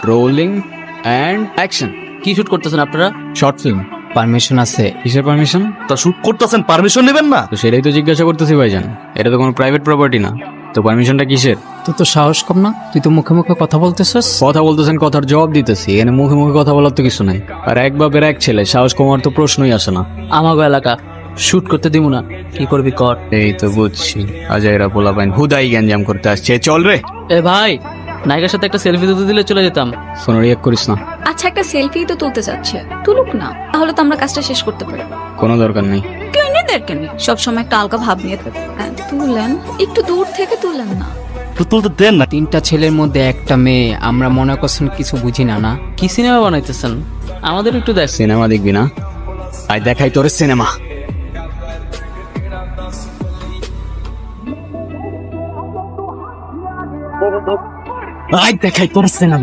Rolling and action. কি shoot করতেছেন আপনারা? Short film. পারমিশন আছে? কিসের পারমিশন? তা শুট করতেছেন, পারমিশন নেবেন না? তো সেটাই তো জিজ্ঞাসা করতেছি ভাইজান, এটা তো কোনো প্রাইভেট প্রপার্টি না, তো পারমিশনটা কিসের? তুই তো সাহস কম না, তুই তো মুখে মুখে কথা বলতেছস। কথা বলতেছেন, কথার জবাব দিতেছি, এখানে মুখে মুখে কথা বলার তো কিছু নাই। আর এক বাপের এক ছেলে, সাহস কমার তো প্রশ্নই আসে না। আমাগো এলাকা শুট করতে দিব না, কি করবি কর। এই তো বুঝছি, আজাইরা পোলা পাইন হুদাই গ্যাঞ্জাম করতে আসছে। চল রে, এ ভাই, নায়িকার সাথে একটা সেলফি তুলতে দিলে চলে যেতাম। ফোন রিয়াক্ট করিস না, আচ্ছা একটা সেলফি তো তুলতে চাচ্ছে, তুলুক না, তাহলে তো আমরা কাজটা শেষ করতে পারি। কোনো দরকার নেই। কেন সবসময় একটা আলগা ভাব নিয়ে থাকে। হ্যাঁ, তুলেন, একটু দূর থেকে তুলেন না। তো তুলতে দেন না। তিনটা ছেলের মধ্যে একটা মেয়ে, আমরা মনে করছেন কিছু বুঝি না না? কি সিনেমা বানাইতেছেন? আমাদের একটু দেখ। সিনেমা দেখবি না? আয় দেখাই তোর সিনেমা। আয় দেখাই তোর সিনেমা।